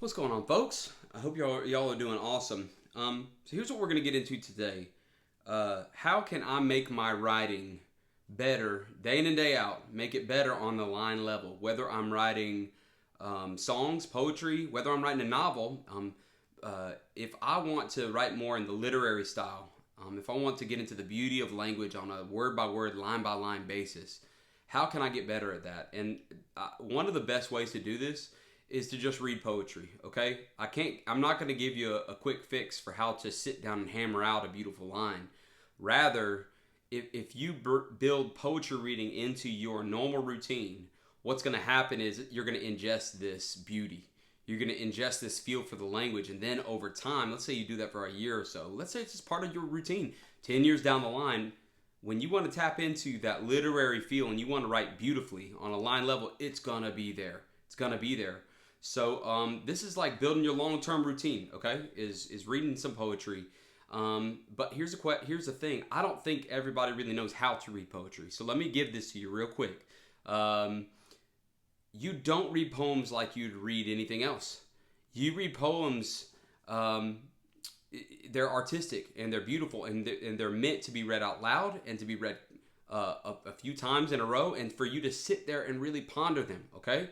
What's going on, folks? I hope y'all are doing awesome. So here's what we're gonna get into today. How can I make my writing better day in and day out? Make it better on the line level. Whether I'm writing songs, poetry, whether I'm writing a novel. If I want to write more in the literary style, if I want to get into the beauty of language on a word by word, line by line basis, how can I get better at that? And one of the best ways to do this is to just read poetry. Okay, I'm not going to give you a quick fix for how to sit down and hammer out a beautiful line. Rather, if you build poetry reading into your normal routine, what's going to happen is you're going to ingest this beauty. You're going to ingest this feel for the language, and then over time, let's say you do that for a year or so. Let's say it's just part of your routine. 10 years down the line, when you want to tap into that literary feel and you want to write beautifully on a line level, it's going to be there. It's going to be there. So this is like building your long-term routine, okay, is reading some poetry. But here's the thing. I don't think everybody really knows how to read poetry. So let me give this to you real quick. You don't read poems like you'd read anything else. You read poems, they're artistic and they're beautiful and they're meant to be read out loud and to be read a few times in a row and for you to sit there and really ponder them, okay?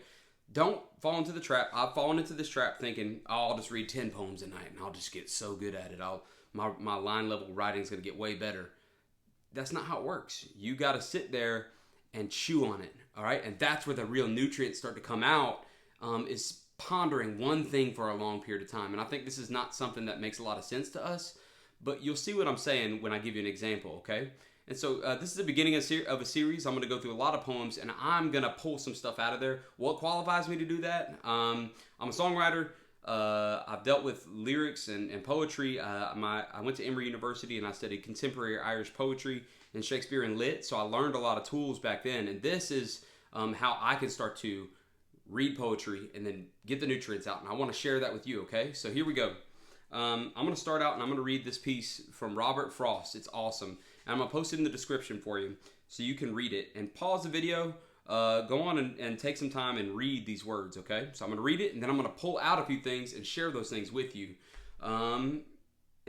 Don't fall into the trap. I've fallen into this trap thinking, oh, I'll just read 10 poems a night and I'll just get so good at it. My line level writing is going to get way better. That's not how it works. You got to sit there and chew on it, all right? And that's where the real nutrients start to come out, is pondering one thing for a long period of time. And I think this is not something that makes a lot of sense to us, but you'll see what I'm saying when I give you an example, okay? And so this is the beginning of a series. I'm going to go through a lot of poems, and I'm going to pull some stuff out of there. What qualifies me to do that? I'm a songwriter. I've dealt with lyrics and poetry. I went to Emory University, and I studied contemporary Irish poetry and Shakespearean lit, so I learned a lot of tools back then. And this is how I can start to read poetry and then get the nutrients out. And I want to share that with you, okay? So here we go. I'm going to start out, and I'm going to read this piece from Robert Frost. It's awesome. And I'm going to post it in the description for you so you can read it. And pause the video, go on and take some time and read these words, okay? So I'm going to read it, and then I'm going to pull out a few things and share those things with you. And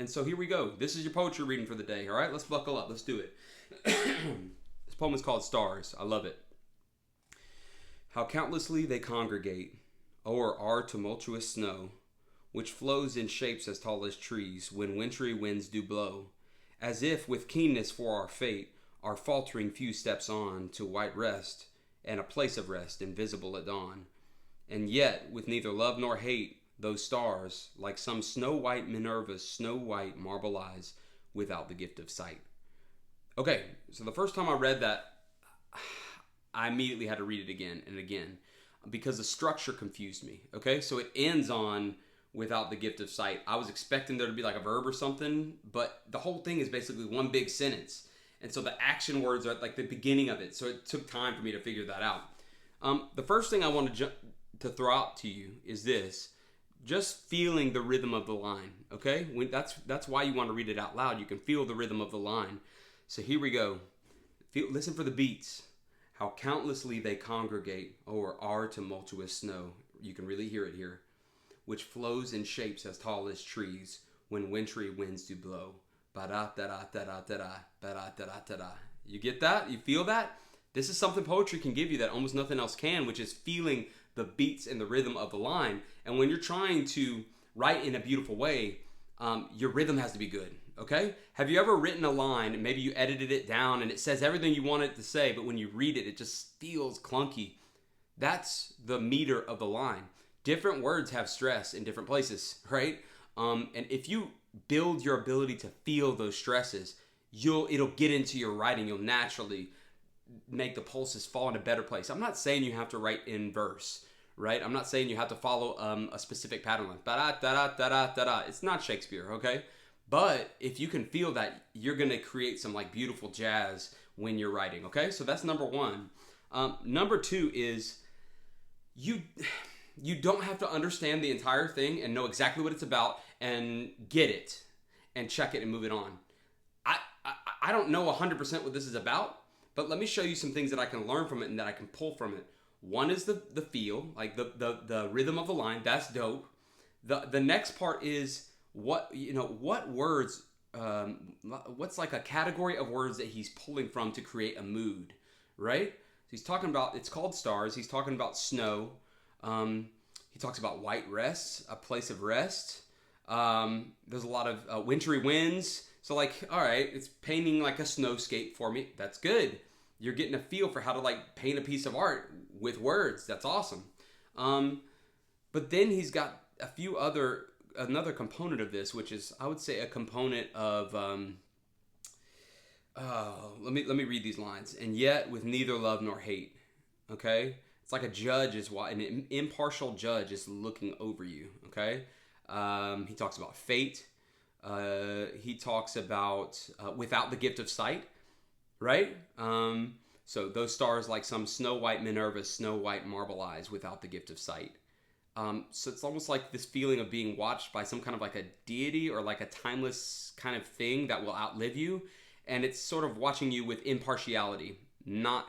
so here we go. This is your poetry reading for the day, all right? Let's buckle up. Let's do it. This poem is called Stars. I love it. How countlessly they congregate o'er our tumultuous snow, which flows in shapes as tall as trees when wintry winds do blow, as if with keenness for our fate, our faltering few steps on to white rest, and a place of rest invisible at dawn. And yet, with neither love nor hate, those stars, like some snow-white Minerva's snow-white marble eyes, without the gift of sight. Okay, so the first time I read that, I immediately had to read it again and again, because the structure confused me, okay? So it ends on without the gift of sight. I was expecting there to be like a verb or something, but the whole thing is basically one big sentence. And so the action words are at like the beginning of it. So it took time for me to figure that out. The first thing I want to throw out to you is this. Just feeling the rhythm of the line, okay? That's why you want to read it out loud. You can feel the rhythm of the line. So here we go. Listen for the beats. How countlessly they congregate o'er our tumultuous snow. You can really hear it here. Which flows in shapes as tall as trees when wintry winds do blow. Ba-da-da-da-da-da-da, ba-da-da-da-da-da. You get that? You feel that? This is something poetry can give you that almost nothing else can, which is feeling the beats and the rhythm of the line. And when you're trying to write in a beautiful way, your rhythm has to be good, okay? Have you ever written a line and maybe you edited it down and it says everything you want it to say, but when you read it, it just feels clunky? That's the meter of the line. Different words have stress in different places, right? And if you build your ability to feel those stresses, it'll get into your writing. You'll naturally make the pulses fall in a better place. I'm not saying you have to write in verse, right? I'm not saying you have to follow a specific pattern like da-da-da-da-da-da-da. It's not Shakespeare, okay? But if you can feel that, you're going to create some like beautiful jazz when you're writing, okay? So that's number one. Number two is you don't have to understand the entire thing and know exactly what it's about and get it and check it and move it on. I don't know 100% what this is about, but let me show you some things that I can learn from it and that I can pull from it. One is the feel, like the rhythm of the line. That's dope. The next part is what words, what's like a category of words that he's pulling from to create a mood, right? So he's talking about, it's called stars. He's talking about snow. He talks about white rest, a place of rest. There's a lot of wintry winds. So like, all right, it's painting like a snowscape for me. That's good. You're getting a feel for how to like paint a piece of art with words. That's awesome. But then he's got another component of this, which is, I would say, a component of, let me read these lines. And yet with neither love nor hate. Okay. It's like a judge an impartial judge is looking over you. Okay. He talks about fate. He talks about without the gift of sight, right? So those stars like some snow white Minerva's snow white marble eyes without the gift of sight. So it's almost like this feeling of being watched by some kind of like a deity or like a timeless kind of thing that will outlive you. And it's sort of watching you with impartiality, not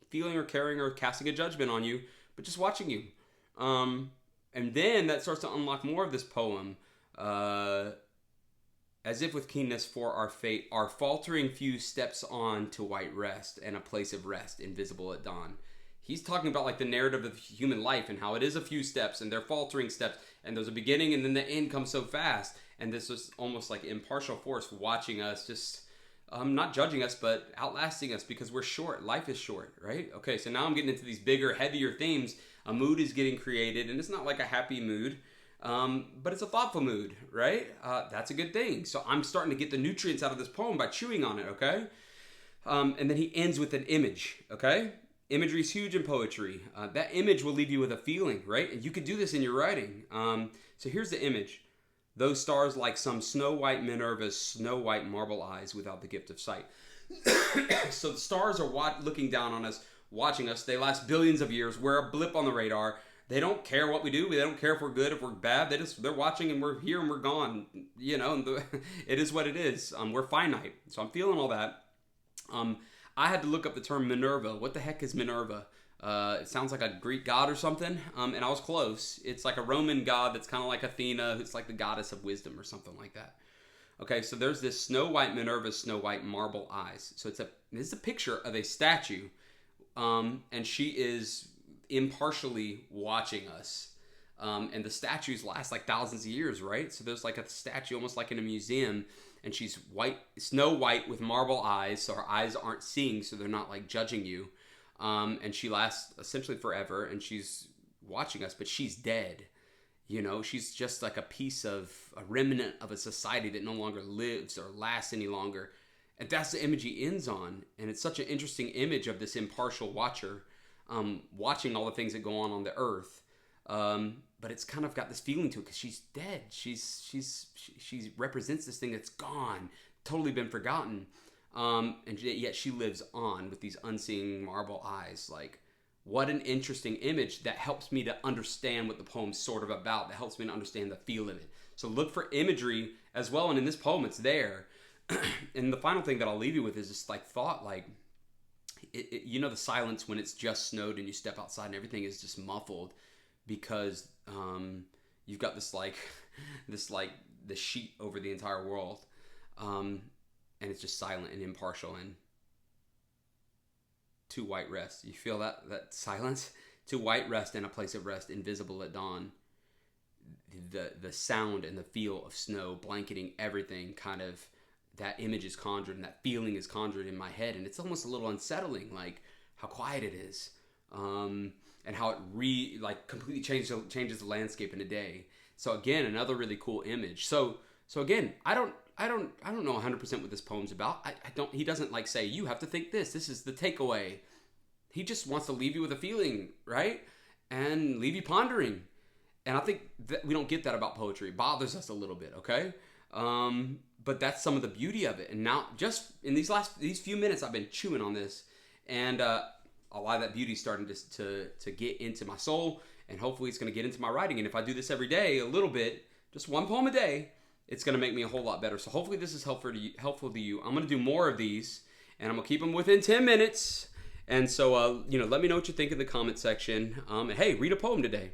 feeling or caring or casting a judgment on you, but just watching you. And then that starts to unlock more of this poem. As if with keenness for our fate, our faltering few steps on to white rest and a place of rest invisible at dawn. He's talking about like the narrative of human life and how it is a few steps and they're faltering steps and there's a beginning and then the end comes so fast. And this is almost like impartial force watching us, just not judging us, but outlasting us because we're short. Life is short, right? Okay, so now I'm getting into these bigger, heavier themes. A mood is getting created and it's not like a happy mood. But it's a thoughtful mood, right? That's a good thing. So I'm starting to get the nutrients out of this poem by chewing on it, okay? And then he ends with an image, okay? Imagery is huge in poetry. That image will leave you with a feeling, right? And you could do this in your writing. So here's the image. Those stars like some snow white Minerva's snow white marble eyes without the gift of sight. So the stars are looking down on us, watching us. They last billions of years. We're a blip on the radar. They don't care what we do. They don't care if we're good, if we're bad. They're watching and we're here and we're gone. You know, it is what it is. We're finite. So I'm feeling all that. I had to look up the term Minerva. What the heck is Minerva? It sounds like a Greek god or something. And I was close. It's like a Roman god that's kind of like Athena. It's like the goddess of wisdom or something like that. Okay, so there's this snow white Minerva's snow white marble eyes. So this is a picture of a statue. And she is impartially watching us, and the statues last like thousands of years, right? So there's like a statue almost like in a museum, and she's white, snow white with marble eyes, so her eyes aren't seeing, so they're not like judging you, and she lasts essentially forever, and she's watching us, but she's dead. You know, she's just like a remnant of a society that no longer lives or lasts any longer, and that's the image he ends on. And it's such an interesting image of this impartial watcher watching all the things that go on the earth, but it's kind of got this feeling to it because she's dead. She represents this thing that's gone, totally been forgotten, and yet she lives on with these unseeing marble eyes. Like, what an interesting image that helps me to understand what the poem's sort of about. That helps me to understand the feel of it. So look for imagery as well, and in this poem, it's there. And the final thing that I'll leave you with is this like thought, like, you know, the silence when it's just snowed and you step outside and everything is just muffled because you've got this the sheet over the entire world, and it's just silent and impartial and to white rest. You feel that silence? To white rest and a place of rest invisible at dawn. The sound and the feel of snow blanketing everything, kind of, that image is conjured and that feeling is conjured in my head, and it's almost a little unsettling, like how quiet it is, and how it completely changes the landscape in a day. So again, another really cool image. So again, I don't know 100% what this poem's about. He doesn't like say you have to think this is the takeaway. He just wants to leave you with a feeling, right? And leave you pondering. And I think that we don't get that about poetry. It bothers us a little bit, okay? But that's some of the beauty of it. And now, just in these few minutes, I've been chewing on this, and a lot of that beauty is starting to get into my soul, and hopefully it's going to get into my writing. And if I do this every day, a little bit, just one poem a day, it's going to make me a whole lot better. So hopefully this is helpful to you. I'm going to do more of these, and I'm going to keep them within 10 minutes. And so, let me know what you think in the comment section. And hey, read a poem today.